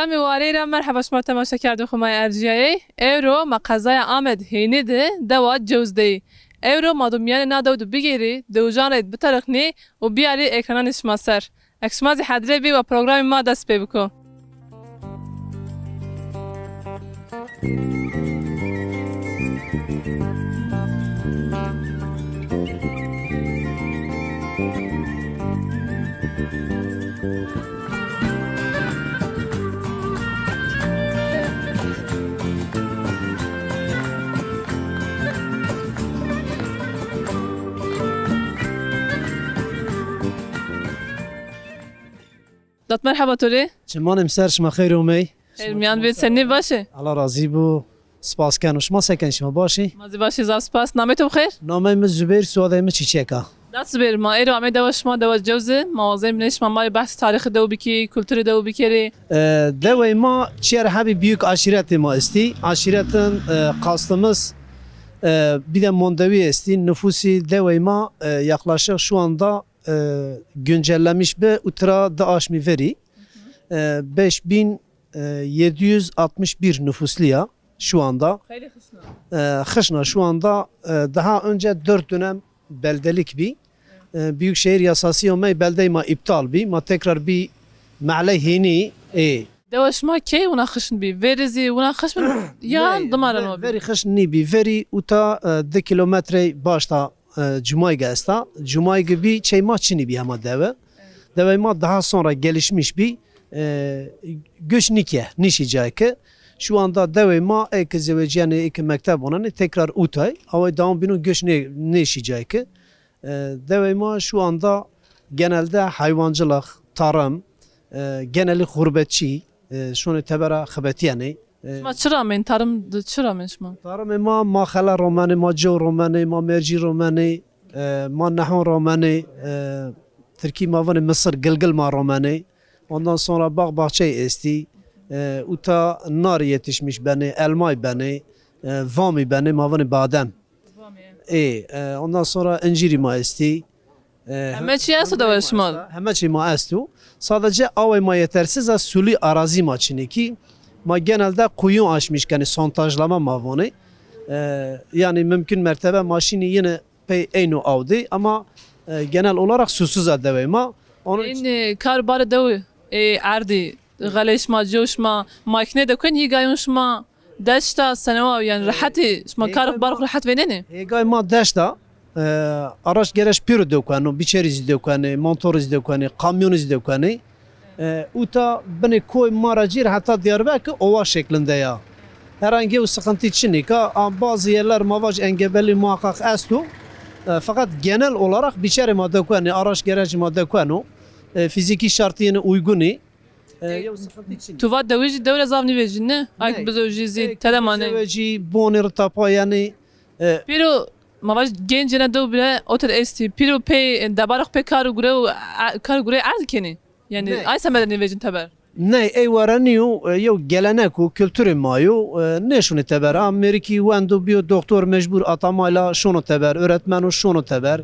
Programı varıyla merhaba şma temaşa kardı xumay erciyayı. Euro maqazaya Ahmed heyni de deva cevzdeyi. Euro madum yani nadavdu bigeri devjan red bitarakni u biyari ekrana nişmaser. Ekşmazi hadrebi ve programı ma dest bebiko. Dat merhaba Tori. Çimanım ser şma xeyr umey. Elmiyan bir senni başı. Allah razı bu. Spas kan şma seken şma başı. Mazi başı zav spas. Nametu bxeyr. Nameyimiz Zübeyir Suadayımız Çiçeka. Dats bir ma ero ame deva şma deva cevzi. Mavazem neş mali bahs tarihi dev biki, kültürü dev bikeri. Devey ma çiğer habi büyük aşireti ma isti. Aşiretin kastımız bir de Mondevi isti. Nüfusi devey ma yaklaşık şu anda güncellemiş bir utra da aşmi veri. 5761 nüfusluya şu anda. Hayli xışna. Kışna şu anda daha önce 4 dönem beldelik bir büyükşehir yasası yomay beldeyma iptal bir ma tekrar bir mahalle heni Deva şma ke una xışn bi. Verizi una xışn yan damaran o bi. veri kışni bir veri uta 2 kilometre başta Cumay gesta Cumay gibi çeyma çini bir ama deve ma daha sonra gelişmiş bir göç nişicayke şu anda devema ek zeveciyane ek mektep olanı tekrar utay ama devam binu göç nişicayke devema şu anda genelde hayvancılık, tarım, geneli gurbetçi şunu tebera xebetiyane Ma çıra men tarım çıra men şma. tarım ma xala romani ma jo romani ma merci romani ma nahun romani Türkiye mavanı Mısır Gilgil ma romani ondan sonra bağ bahçe esti uta nar yetişmiş beni elmay beni vami beni mavanı badem ondan sonra inciri ma esti Ama çiyası deva şma. hemen şey ma estu sadece avay ma yetersiz az suli arazi ma çiniki ma genelde kuyu açmış yani sontajlama mavanı yani mümkün mertebe maşini yine pey eynu avdi ama genel olarak susuz adeveyma onun için این کار بار دو عردی غلیش ما جوش ما ماکنه دو کن یگایون شما دشتا سنوا yani راحتی شما کار بار راحت بیننی egay ma deşta araç gereç pürü dökanu biçeriz dökanu motoriz dökanu kamyoniz dökanu uta beni koy maracir hatta Diyarbakır ova şeklinde ya herhangi bir sıkıntı için bazı yerler mavaj engebeli muhakkak estu fakat genel olarak biçeri ma dökanu araç gereç ma dökanu fiziki şartiyene uyguni تو واد دویجی دوله زاف نیویجی نه اگه بزوجی زی تلمانه Seveci, bonir tapa yani پیرو مواج گنج نه دو بله اوتر استی پیرو پی دبارخ پی کارو گره و کارو گره عرض کنی yani Ne? ay semeden نیویجین تبر ne eyvaraniyo yo geleneku kültürü mayo ne şunu teber Ameriki wendu bio doktor mecbur atamayla şunu teber öğretmen o şunu teber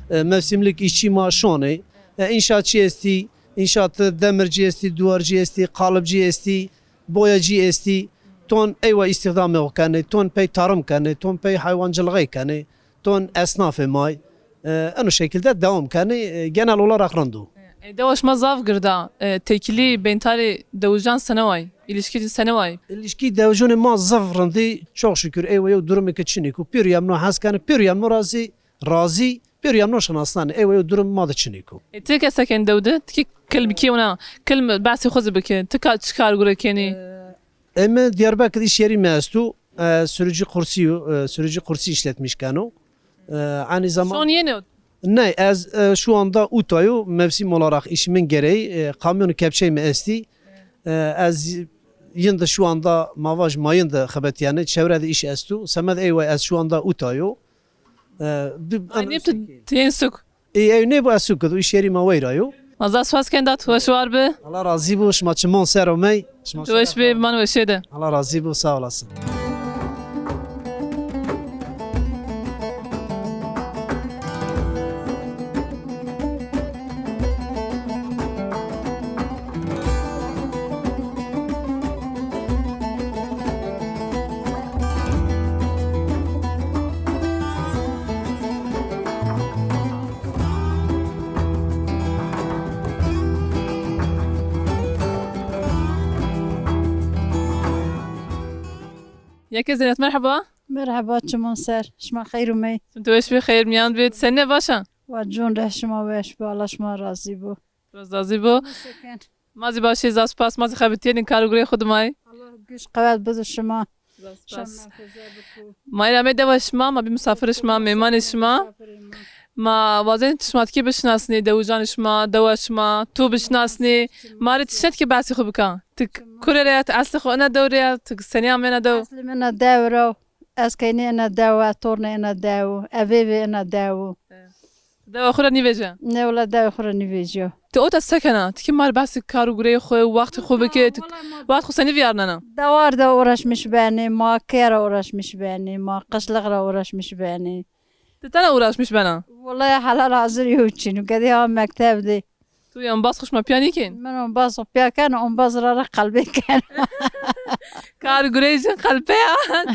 mevsimlik işçi maaşını inşaatçı esti inşaatı demirci esti duvarcı esti kalıpçı esti boyacı esti ton eyva istihdam kanı ton pey tarım kanı ton pey hayvancılığı kanı ton esnafı may aynı şekilde devam kanı genel olarak randu. دواش ما زاف گردا تکلی بینتاری دوجان سنوای ilişki سنوای İlişki devjuni ma zafrandi çok şükür eyvaya durumu keçiniku bir yamno haskanı bir yamno razi bir yamno şanaslan eyvaya durum ma da çiniku. تك سكن دودة تك كل بكي ونا كل بعثي خذ بك تك تشكار غوري كيني Eme Diyarbakır iş yeri mestu sürücü kursu işletmiş kanu. Aynı شلون zamanda ينو ne az şu anda utayu mevsim olarak işimin gereği kamyonu kepçeyi esti az yinde şu anda mavaj mayında xebet yani çevrede iş estu semed eyvay az şu anda utayu يعني تينسك ne bu estu kudu iş yeri mavayrayu مازال سواس كان دات هو شوار به Allah razı bu şmaçımon seromey توش به من وشده Allah razı bu sağ olasın. یکی زینت مرحبا مرحبا چمون سر شما خیر و می توش بخیر میان بید سنه باشن و جون ره شما وش به الله شما راضی بو رازی بو مازی باشی زاس پاس مازی خبرتین این کارگوری خود مای الله گوش قوت بده شما ما ایرامه دواش ما بی مسافرش ما میمانش ما وازن شما کی بشناسنی دوجانش ما دواش ما تو بشناسنی ما رت شت که بحث خوب کن تک کورریات اصل خو انا دوریات تک سنیا من دو اصل من داورو اسكيني انا داو تورني انا داو ابيبي انا داو دوا خورا نیویجا نه ولا داو خور نيفيجيو تو اوت سکنه تکی مال بحث کارگوری خو وقت خوبه که وقت خو سنی ویارننا دوار دا اورش مش باني ما كيرا اورش مش باني ما قشلغ اورش مش باني تتنا اوراش مش بنا والله حلال عذر يوتشين وكذي هم مكتب دي تو یم باس خوش ما پیانی کن من باص بيا كان باص را قلبي كان کارگوری جن قلبه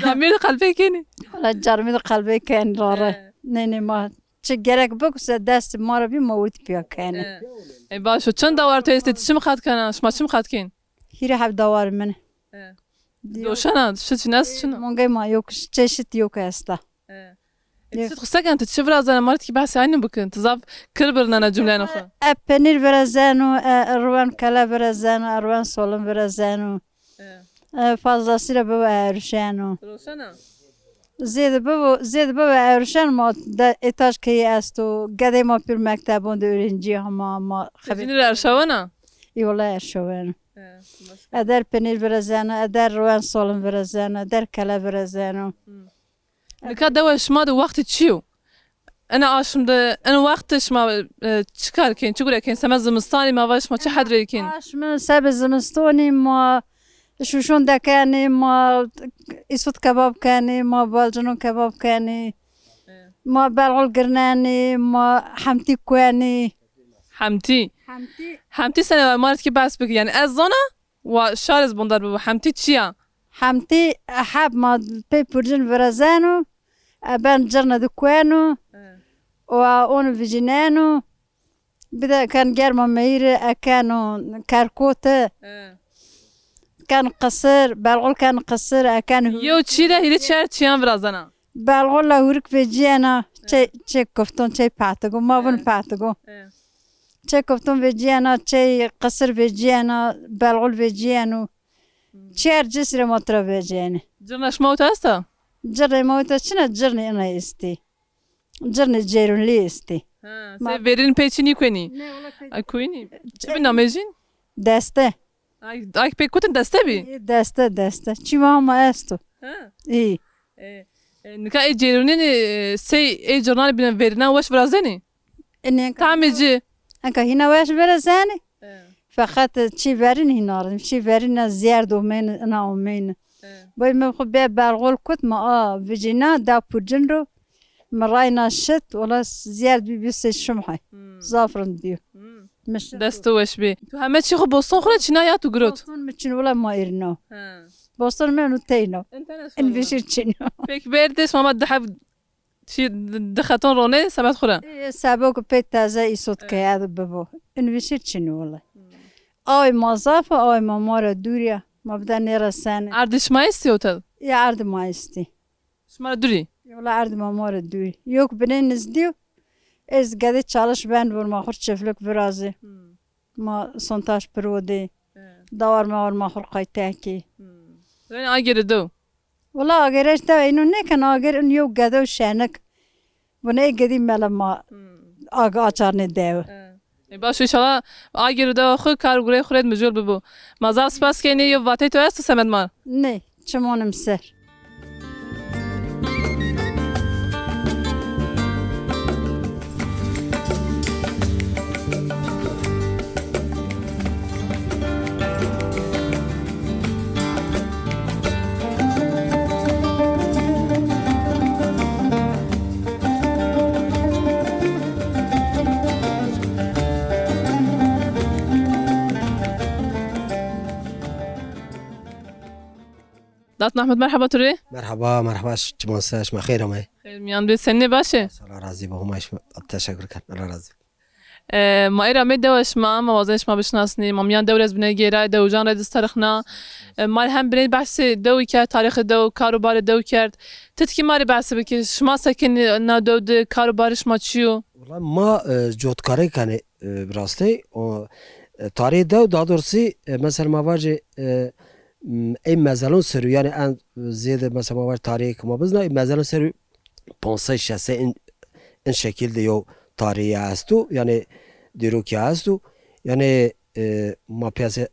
زمین قلبه کنی ولا جرمي قلبي كان راره نه ما چه گرک بکس دست ما رو بی موت بیا کنه ای باشو چند دوار تو استی چی میخواد کنه شما چی میخواد کن هیره حب دوار منه دوشنا شت ناس شنو مونگای ما یوکش چشت یوک استا شت خصك انت تشوف رازنا مرت كي بحث عني بكن تزاف كربرنا جمله نخو پنیر برزانو روان کلا برزانو روان سولم برزانو فازلاسی رو ببا ارشانو روشنا زید ببا ارشان ما در اتاج که استو گده ما پیر مکتبون دورنجی ما خبيني الارشوانا ای والله ارشوانو ادر پنیر برزانو ادر روان سولم برزانو ادر کلا برزانو نكاد دواش ما دو وقت تشيو انا اشم ده انا وقتش ما تشكار كين تقول كين سما زمستاني ما واش ما تحضر كين اش من سب زمستونی ما شوشون دکانی ما ایسوت کباب کنی ما بالجنون کباب کنی ما بلغل گرنانی ما حمتی کوانی حمتي سنه مارت كي بس بك يعني اظن وشارز بندر بو حمتي تشيا حمتی حب ما پی پرجن برزانو ابان جرنا دکوانو و اون ویجنانو بدا كان جرما مير كانوا كاركوت كان قصر بالغول كان قصر كان يو تشيدا هيري تشار تشيان برازنا بالغول لا هورك فيجينا تشي كفتون تشي باتغو ما بن باتغو تشي كفتون فيجينا تشي قصر فيجينا بالغول فيجيانو تشير جسر مطر فيجينا جرناش موت استا جرني موت شنو جرني انا استي جرني جيرون لي استي سي فيرين بيتشيني كويني كويني تبي نامجين دسته اي بي كنت دسته بي دسته چی ما استو ای نكا اي جيرونين سي اي جورنال بين فيرنا واش برازني انك تعمجي انك هنا واش برزاني فقط چی برین هنا چی برین زیاد و من انا و من باید من خب بالغول کت ما ویجینا دا پوجن رو مراینا شت ولا زیاد بیست شمحه زافرن دیو مش دستو واش بي تو همه چی خو بوستون خورد چینا یا تو گروت بوستون میچین ولا ما ایرنا بوستون منو تینو این بیشتر چینو فيك بيردش ماما دحب شي دختون رونه سبت خوره سباق پیت تازه ایسود که یاد ببو این بیشتر چینو ولا آی مازافه آی مامار دوریا ما بده نرسانه عردش ما استی اوتل یا عرض ما استی شما دوری ولا عرض مامار دوری یک بنین نزدیو از گده چالش بند بر ما خور چفلک برازه ما سنتاش پرودی داور ما خور قایته کی يعني اجر دو ولا اگرش دا اینو نکن اگر اون یو گده و شنک بونه گدی مل ما آگا آچار ندیو باش ان شاء الله اجر دو خو کارگوری خورد مجول ببو مازال سپاس کنی یو واتی تو است سمد ما نه چمونم سر دات احمد مرحبا تري مرحبا چمونساش ما خير همي میان به سنی باشه الله راضي بهم ايش تشكر كان الله راضي ما ایرا می دوش ما وازنش ما بشناسنی ما میان دورز بنه گیرای دو جان رد استرخنا مال هم بنه بحث دوی که تاریخ دو کاروبار دو کرد تتکی ماری بحث بکی شما سکن نا دو د کاروبارش ما چیو والله ما جوتکاری کنه براستی تاریخ دو دادرسی مثلا ما واجه این مزالون سرو یعنی ان زیاده مثلا ما واجه تاریخ ما بزنه این مزالون سرو 5 6 این شکل دیو tarihi هستو yani diyor ki هستو yani ما piyasa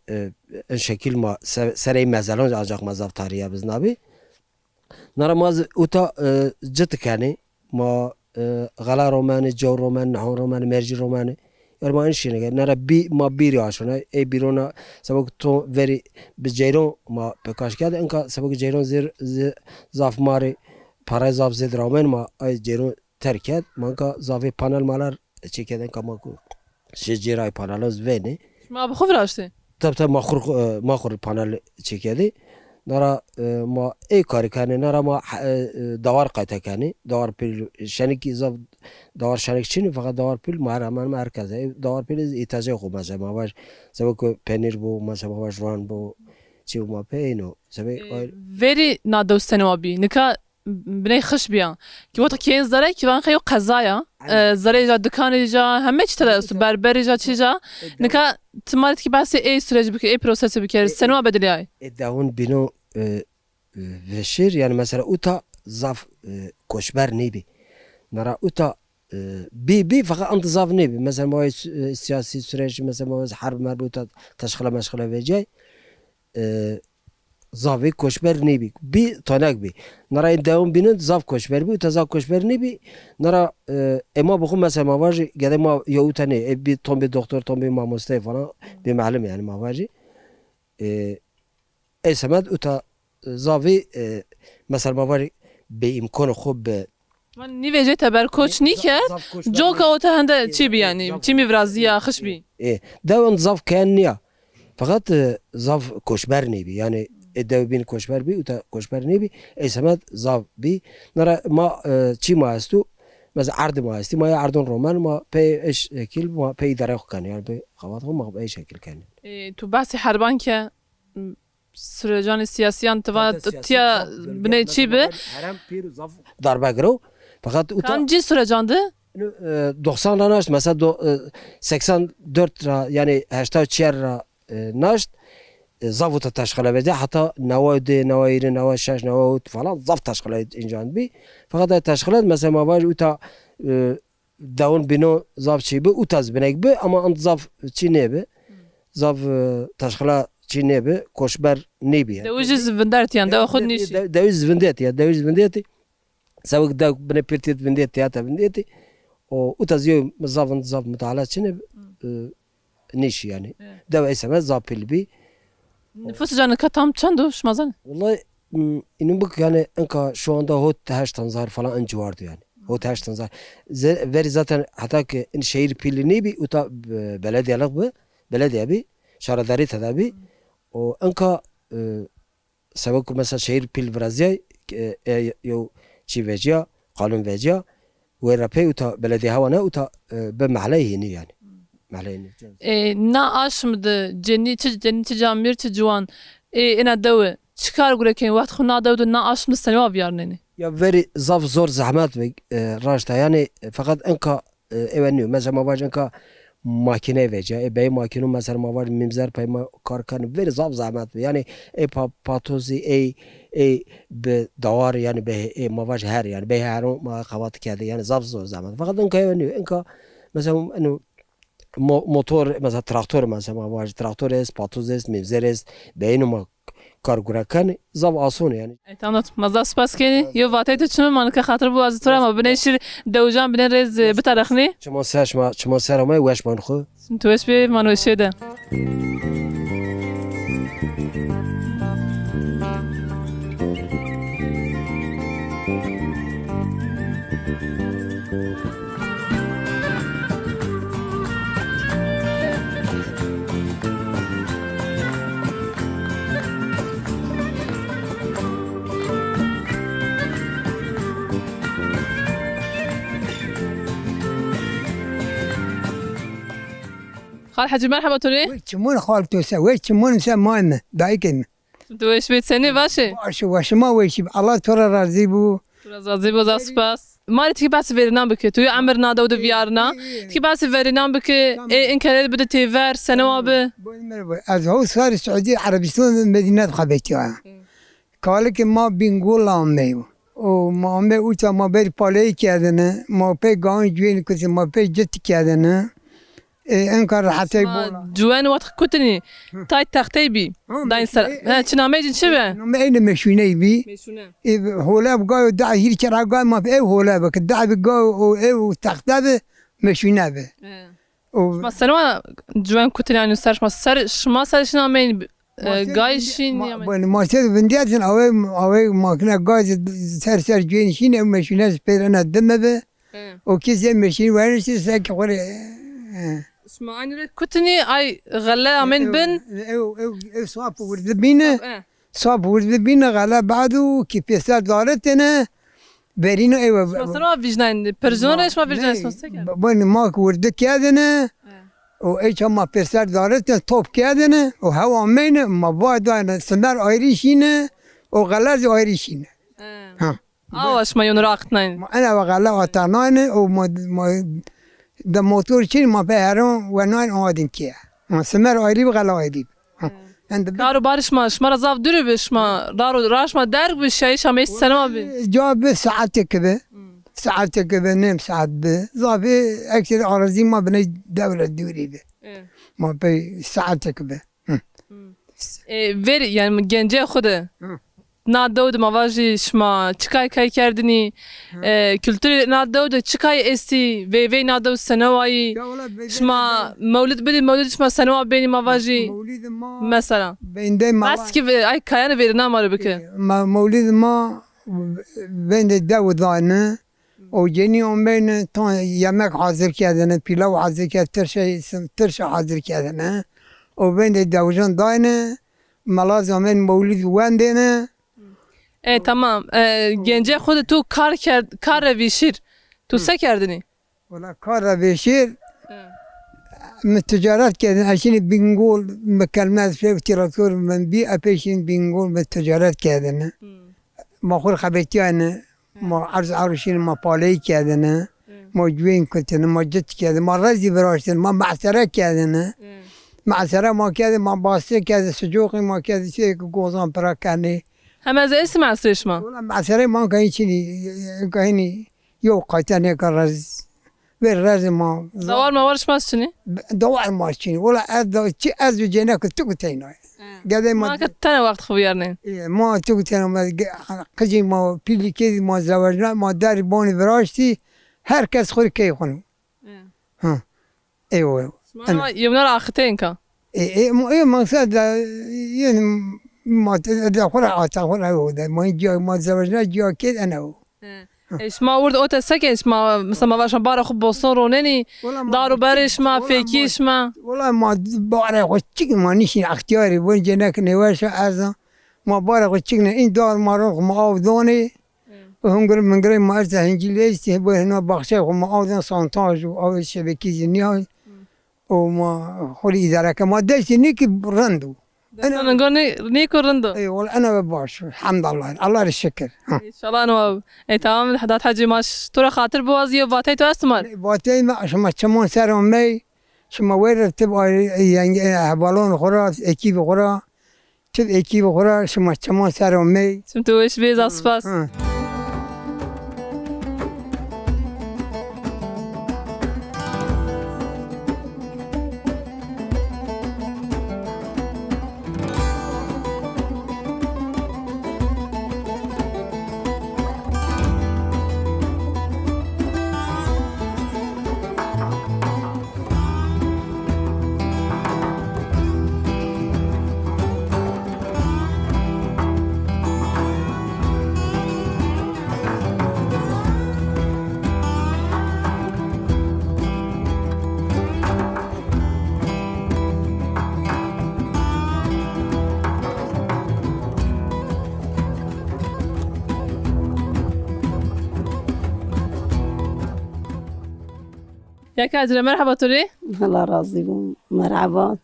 این şekil ma seri mezalon ancak mazaf tarihi biz nabi naramaz uta ciddi kani ma غلا روماني جو روماني نحو روماني مرجي روماني يعني ما إنشينا نرى بي ما بيري عشان أي بيرونا سبق تو very بجيرون ما بكاش كده إنك سبق جيرون زير زاف ماري para زاف زيد رومان ما أي جيرون terket manka zavi panel malar çekeden kamaku şeciray panelaz veni ما بخوف راشته tabi mahur panel çekedi nara ma kari kani nara ma davar kayta kani davar pil şenik zav davar şenik çini fakat davar pil mahraman merkeze davar pil ihtiyacı yok mesela ma var sabuk peynir bu mesela ma var ran bu çiğ ma peyno sabi veri nadostene abi nika بني خش بيان كي وقت كين زري كي وان خيو قزايا زري جا دكان جا همه چي تلا بربري جا چي جا نكا تمارت كي بس اي سرج بك اي بروسس بك سنوا بدلي اي داون بينو وشير يعني مثلا اوتا زاف كوشبر نيبي نرى اوتا بي فقط انت زاف نيبي مثلا ما سياسي سرج مثلا ما حرب مربوطه تشغله مشغله وجاي زاوی کوشبر نیبی بی تانک بی نرا این دوم بینند زاو کوشبر بی تا زاو کوشبر نیبی نرا اما بخون مثلا ما واجی گده ما یو تنی بی تون بی دکتر تون بی ماموسته فلان بی معلم yani ما واجی اسمد اوتا زاوی مثلا ما واجی به امکان خوب من نیویجه تبر کوچ نیکه جو که اوتا هنده چی بی یعنی چی میورازیه خش بی دوم زاو کن نیا فقط زاو کوشبر نیبی yani الدوبين كوشبر بي وتا كوشبر نبي اي سمات زاف بي نرى ما تشي ما استو مثلا عرض ما استي ما عرض رومان ما بي ايش كيل ما بي درخ كان يعني بي خواطهم ما باي شكل كان تو بحث حربان که سرجان سیاسیان توا تیا بني چی به حرام بير زاف ضربه گرو فقط کام جی سرجان ده 90 را نشت مثلا 84 را yani 84 را نشت زافت تشغله بده حتى نواد نواير نواد شاش نواد فلان زاف تشغله انجام بي فقط تشغلات مثلا ما باج اوتا داون بينو زاف شي بي اوتاز بنك بي اما انت زاف شي نيبي زاف تشغله شي نيبي كوشبر نيبي دوجز فندرت يعني دو خود نيش دوز فنديتي سواء دا بن بيرتيت فنديتي اتا فنديتي او اوتاز يو زاف متعلق شنو نيش يعني دو اسمه زاف بي nüfus canı katam çandu şmazan. Vallahi inanın bak yani enka şu anda hot 8 zar falan en civardı yani. Hot 8 zar. Veri zaten hatta ki in şehir pili ne bi uta belediyelik bu. Belediye bi. Şaradari tadabi. O enka sebek mesela şehir pil Brazil yo çi vecia kanun vecia ve rapi uta belediye havana uta be mahalleyi yani. Na aşmdı cenni camir ciwan ina dawe çıkar gureken vaxt xuna dawdu na aşmdı seni av yarneni ya veri zaf zor zahmet ve rajta yani fakat enka eveniyor mesela ma var enka makine veca bey makine mesela ma var mimzer payma karkan veri zaf zahmet yani patozi be davar yani be ma var her yani be her ma kavat kedi yani zaf zor zahmet fakat enka eveniyor enka mesela enu motor mesela traktör mesela var traktör es patoz es mevzer es beynuma kargurakan zav asun yani. Tamam mazda spas keni yo vatayt çmı manka xatir bu az tura ma bneşir dewjan bne rez bitaraxni çmo serama weş man xo tu es be manu şede خال حجی مرحبا توری چمون خالتو سوي چمون سمانه دایکن دویش بیت سنی باشه باشه ما ویشی الله تو را راضی بو راضی باز سپاس ماری تی بس ورنام بک توی عمر نادود ویارنا تی بس ورنام بک این کار بده تیور سنواب از هو صار السعودية عربستان مدينة خبيتها قال که ما بنقول آمده و ما آمده اوتا ما بر پاله کردنه ما پی گاون جوین کسی ما پی جت کردنه این کار حتی بولا جوان وقت کتنی تای تختی بی داین سر چنامه جن چه به نم این مشونه بی هولا بقى دع هير كرا قال ما في هولا بك دع بقى و تخته به مشونه به ما سنوا جوان کتنی آنو سرش ما شما سرش نامه گایشین ما سر بندیاتن اوه ماکنا گاز سر جوین شین مشونه پیرنا دم به و کسی مشین ورنشی سک خوره شما آنو کتنی ای غله آمین بن او صاف ورد بینه صاف ورد بینه غلا بعدو کی پیسر دارتنه برینو ایو مثلا ویجنان پرژونش ما ویجنانش مستکر بون ما ورد کردنه و ایچ ما پیسر دارتنه توپ کردنه و هوا مینه ما باید سنر آیریشینه و غلاز آیریشینه آواش ما یون راقت نین انا و غلا آتانانه و ما ده موتور چین ما بهرون و نان آدم کیه ما سمر آیری و غلا آیری کارو بارش ما شما را زاف دوری بش ما دارو راش ما درگ بش شایش همه سنوا بی جواب ساعت کبه ساعت کبه نیم ساعت به زافی اکثر آرزی ما بنی دولت دوری به ما به ساعت کبه ویر یعنی گنجه خوده نادود مواجی شما چیکای کای کردنی کلتوری نادود چیکای استی وی نادود سنوایی شما مولد بدی مولد شما سنوا بینی مواجی مثلا بس که ای کایان ویر نامارو بکه مولد ما بین دو دانه و جنی اون بین تا یمک حاضر کردنه پیلاو حاضر کرد ترش حاضر کردنه و بین دو جان دانه ملاز همین مولد وندنه tamam. Gence خود تو کار رویشیر تو سه کردنی؟ ولی کار رویشیر تجارت کردن اشین بینگول مکلمات شیف تراکتور من بی اپیشین بینگول تجارت کردن ما خور خبرتیانه ما عرشین ما پالی کردن ما جوین کردن ما جت کردن ما رزی براشتن ما معصره کردن معصره ما کردن ما باسته کردن سجوقی ما کردن چه گوزان پراکنی هم از اسم معصرش ما معصره ما کهی چینی کهی یو قایتنی که به رز ما دوار موارش ماست چنی؟ دوار ماست چنی ولی از جنه که تو کتینای ما که تنه وقت خوبیارنه ما تو کتینای قجی ما پیلی که ما زواجنا ما داری بانی براشتی هر کس خوری که خونو ایوه یمنا را آخته اینکا ایوه مقصد یعنی ما دخول عاطفه هوده ما اینجا ما زواجنا جا کد انا هو ايش ما ورد اوتا سكش ما مثلا ما باش بارا خب بوصون رونني دارو برش ما فيكيش ما والله ما بارا خو تشك ما نيشي اختياري وين جناك نواش ازا ما بارا خو تشكنا ان دار ما روح ما اودوني وهم قرب من قريب ما ارتاح انجليز هو هنا بخشا ما اودن سانتاج او شبكي زنياي وما خلي اداره كما داش نيك برندو انا نقول نيكو رندو اي والله انا بباش الحمد لله الله الشكر ان شاء الله انا اي تمام الحداد حاجي ماش ترى خاطر بوازي وفاتي تو استمر باتي ما شما تشمون سرهم مي شما وير تبقى يعني بالون خرا اكيب خرا تب اكيب خرا شما تشمون سرهم مي سمتو ايش بيز اسباس يا كاجرة مرحبا توري الله راضي بو مرحبا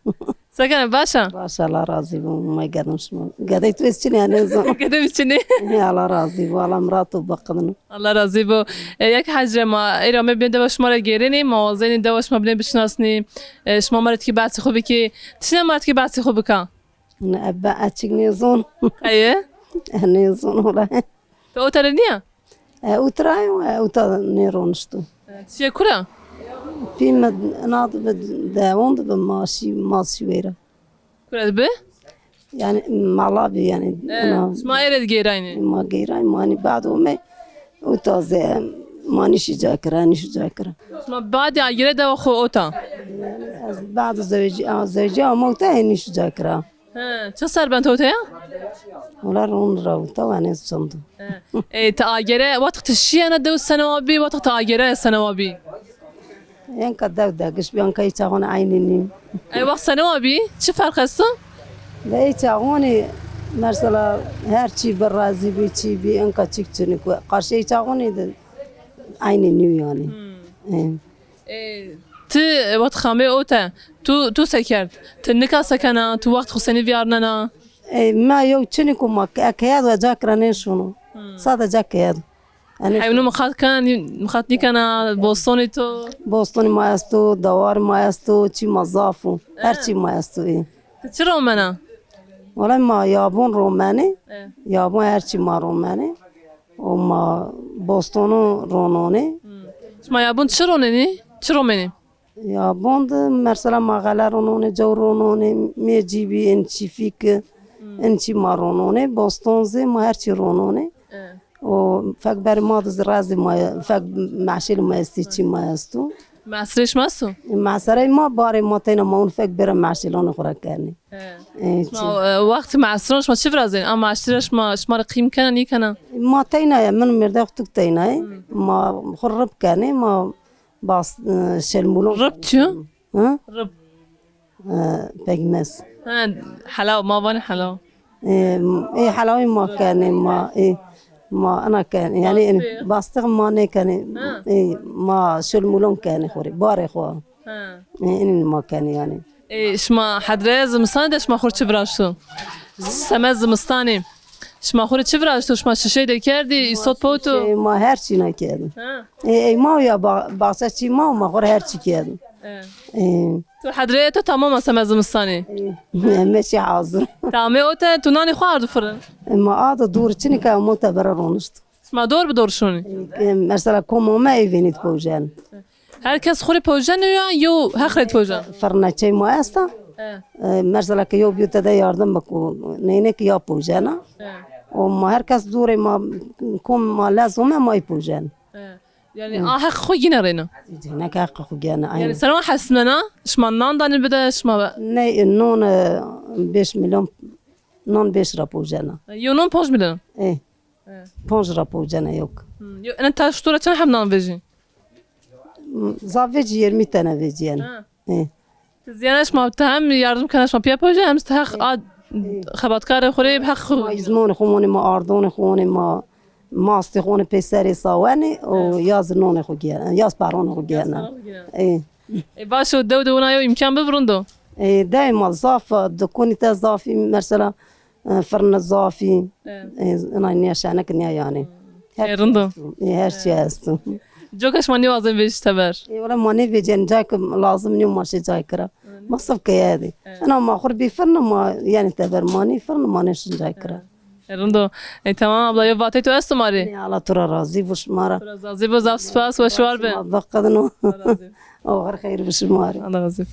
سكن باشا باشا الله راضي بو ما يقدرش قاعد يتوسشني انا زين كده بتشني الله راضي بو الله مراته بقدنا الله راضي بو ياك حاجة ما إيرا ما بين دواش مرة جيريني ما زين دواش ما بين بشناسني شما مرت كي بعد خوبي كي تشنا مرت كي بعد خوبي كان انا ابا اتشني زون ايه انا زون ولا تو ترنيا وتراي وتا نيرونشتو شي كورا في ناض داوند ماشي ويرا كورا به يعني معلابي يعني انا ما إيرا جيراني ما غير ماني بعد وما وتازه ماني شجاكراني شجاكرا ما بعد عجيرة دوا خو أوتا بعد زوجي موتى اني شجاكرا چه سر بنت هوتا ولا رون راو تواني صندو إيه تعجيرة وقت الشيء أنا دو سنوابي وقت تعجيرة سنوابي يعني كدا داقش بيان كاي تاغون عينيني أي وقت سنوابي شو فرق هسه لا تاغوني مثلا هرشي برازي بيتشي بي انك تشكتني قرشي تاغوني عينيني يعني ت وقت خامي أوتا تو سكرت تنكا سكنا تو وقت خسني فيارنا ما يو تشنكو ما كياد وجاكراني شنو صاد جاكياد حيونو مخاطني كان بوستوني تو بوستوني ما يستو دوار ما يستو تشي مزافو هرشي ما يستو ايه تشرو منا ولا ما يابون روماني يابون هرشي ما روماني وما بوستونو رونوني ما يابون تشرونني تشرو مني يابون مثلا ما غالرونوني جورونوني ميجيبي انشي فيك انشي ما رونوني بوستون زي ما هرشي رونوني وفاك بار ماضي رازي ما فاك معشيل ما يستيشي ما يستو معسرش ماسو معسري ما باري ما تينا ما اون فاك بار معشيلون اخرى كاني وقت معسرش ما شفر زين اما معسرش ما شمار قيم كان ني كان ما تينا من مردا اختك تينا ما خرب كاني ما باص شلمولون ربط شو ها رب بجمس حلاوة ما بان حلاوة ايه حلاوي ما كان ما ايه ما انا كان يعني باستغ ما كان ايه ما شلمولون كان خوري باري خو إيه ما كان يعني شما حدري زمستاني داش ما خورد چبراشتو سمز زمستاني شما خورد چبراشتو شما ششي دي كردي صوت بوتو ما هرچی نکردم ای ما یا باقصه چی ما خور هرچی کردم تو حدري تو تمام سمز زمستاني ماشي حاضر تمام اوتا تو ناني خوارد فرن ما عاد دور چنی که معتبر رونشت شما دور بدور شوني مثلا کوم ما ایونیت پوجان herkes خوری پوجن یا یو هخرت پوجن فرنچه ما است مثلا که یو بیوت ده yardım بکو نه که یا پوجانا و ما herkes دوره ما کوم ما لازم ما پوجان يعني حق خو ينرينا هناك حق خوجانا يعني سنة حسمنا شمنان دان البدا شما نه نون 5 مليون نون 5 رابوجانا يونون 5 مليون ايه 5 رابوجانا يوك انت شطورة كان حمنا فيجي زافيجي 20 tane فيجيان ايه زيانة شما بتهم ياردم كان شما بيا بوجا هم استحق خباتكار خوري بحق ما يزمون خوني ما أردون خوني ما ماستي خوني بيساري صواني وياز نون خوجيانا ياز بارون خوجيانا ايه باشو دو نايو يمكن ببرندو ايه دايما زاف دكوني تزافي مثلا فرن الزافي انا نياش انا كنيا يعني رندو ايه هرشي هستو جوكش ماني وازن بيش تبر ولا ماني فيجن جاك لازم نيوم ماشي جايكرا ما صف كيادي انا ما اخر بفرن ما يعني تبر ماني فرن مانيش جايكرا رندو اي تمام ابلا يفاتي تو استماري على ترى راضي بشمارة راضي بزاف سباس وشوار بين بقدنو او غير خير بشماري الله غزيف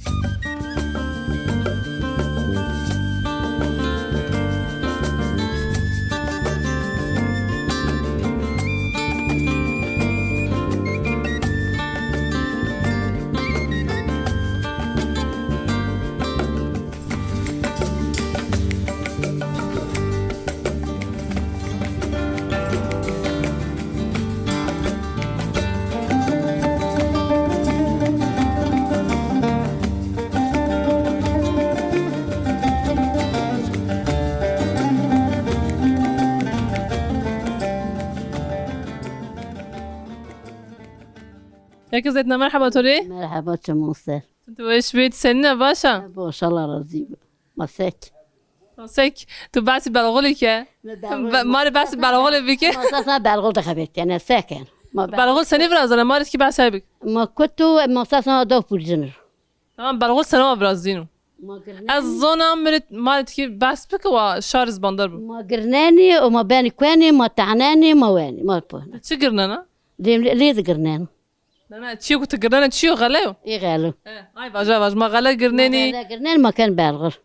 Yekî zeytine merhaba Tori. Merhaba çamurser. Tu eş beyt seninle başa. Boş Allah razı olsun. Masek. Sek tu bahsi balğoli ke. Mari bahsi balğoli bike. Masasına belgol da kabet yani sakin. Balğol seni biraz ana mari ki bahsi bik. Ma kutu masasına da purjinir. Tamam balğol sana biraz dinu. Az zona مرت مالت كي بس بك وشارز بندر بو ما قرناني وما باني كواني ما تعناني ما واني ما بون. تشي قرنانا ليه قرنان؟ انا تشيو كنت قرنانا تشيو غلاو ايه غالو. اي باجا ما غلا قرناني قرنان ما كان بالغر.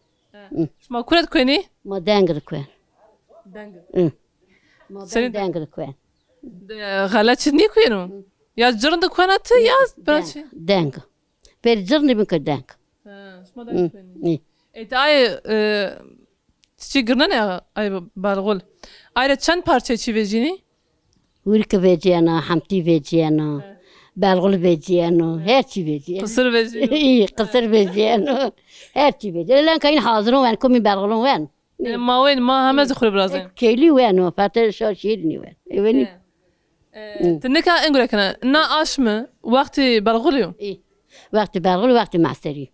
ما كولت كويني ما دانقر كوان. دانجر ما سنين دانقر كوان. غلا تشني كوينو يا جرند كوينات يا براتشي دانقر. بيرجرني بنك دانقر. شما دانجر كويني ايه. ایت ay تشي قرنانا ay بالغول ay چند parça çi vejini ورك فيجيانا حمتي فيجيانا بالغل فيجيانا هرشي فيجيانا. kısır vejini ايه قصر فيجيانا هرشي فيجيانا لان كاين حاضرون وين كومي بالغلون وين ما وين ما هم زخري برازين كيلي وين فاتر شو شيرني وين وين تنكا انقول كنا نا اشم وقت بالغوليو ايه وقت بالغل وقت معسري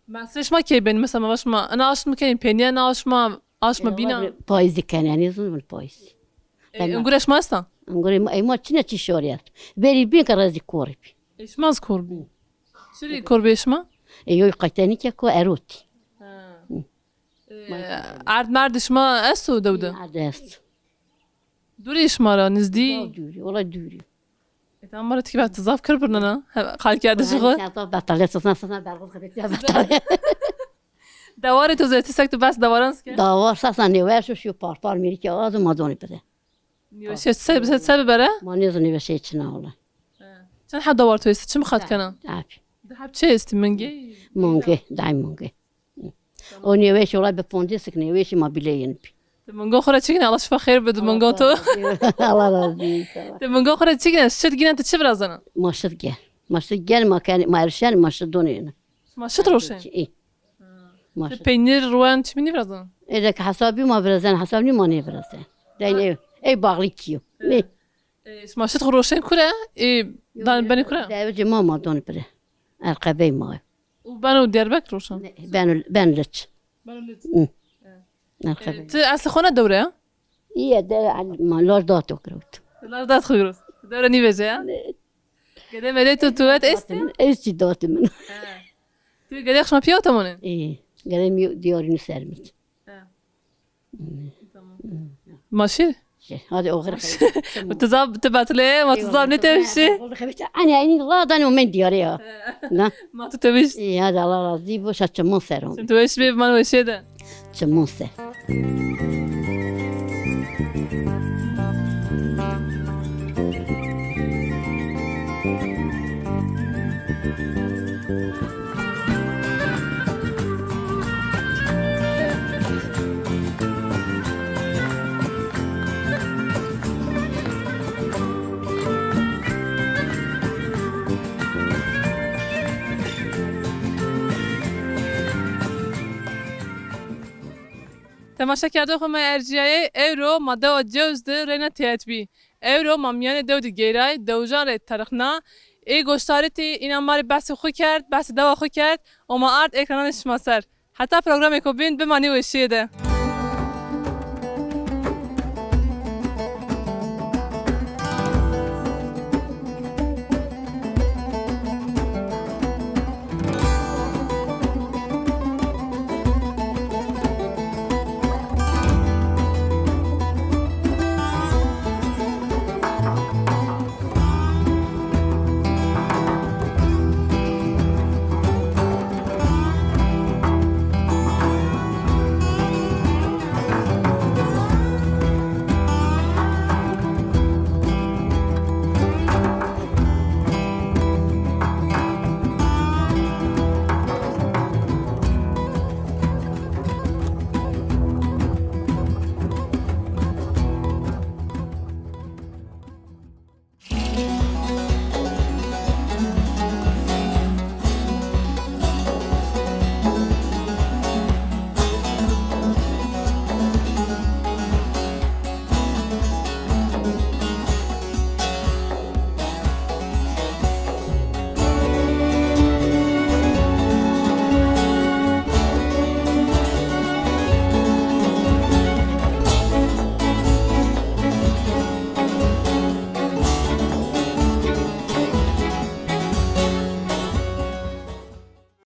معسرش ما كي بين مثلا باش ما انا اشم كاين بينيا انا اشم بينا بايز كان يعني يظن البايز انقول ايش ما استا نقول اي ما تشنا تشوريات بيري بين كرازي كوربي ايش ما اذكر بي شري كوربي ايش ما ايو قيتاني كو اروتي عرض مردش ما اسو دوده عدست دوري ايش مارا نزدي دوري والله دوري مرت كيف تزاف كربرنا قال كي هذا شغل بطلت صنا بالغل خبيتها بطلت دواري تو زيت سكت بس دورانس كي داور ساسا نيواش شو بار ميريكا از ما دوني بده نيوش سبب برا ما نيزني بس هيك والله شن حد دورتو است چم خد كنا عافي دحب چه است منجي مونجي داي مونجي ونيواش والله بفوندي سكني ويش ما بلاين بي منجو خرا چيكنا الله شفا خير بد منجو تو الله رضيك منجو خرا چيكنا شت جينا انت تشبر ازنا ما شد جان ما كان ما ارشان ما شدوني ما شت روشن ايه ما شد peynir روان çmini برازنا اذا حسابي ما برزان حسابي ما نبرزان داين اي باغلي كيو ليه ما شت روشن كره دان بني كره داوج ما دوني بره القبي ما وبانو ديربك روشن بان لتش القبي ت اصل خونه دوره ايه ده ما لور داتو كروت لا دات خيروس دوره ني بجا قدام بديتو توات است ايش دات من تو قدام خشما بيو تمونه ايه قدام ديوري نسرمت ماشي هذا اخر وتزاب تبعت لي ما تزاب نتمشي انا عيني الله داني ومن دياريها لا ما تتمشي ايه هذا الله راضي وش تشمون سرهم انت ويش بيب ما ويش ده تشمون سر تماشا کرده خو ما ارجیای اورو ماده و جوز ده رینا تیات بی اورو مامیان دو دی گیرای دوجان ری ترخنا ای گوشتارتی اینا ماری بحث خو کرد بحث دوا خو کرد و ما ارد اکرانش مسر حتی پروگرام کو بین بمانی و شیده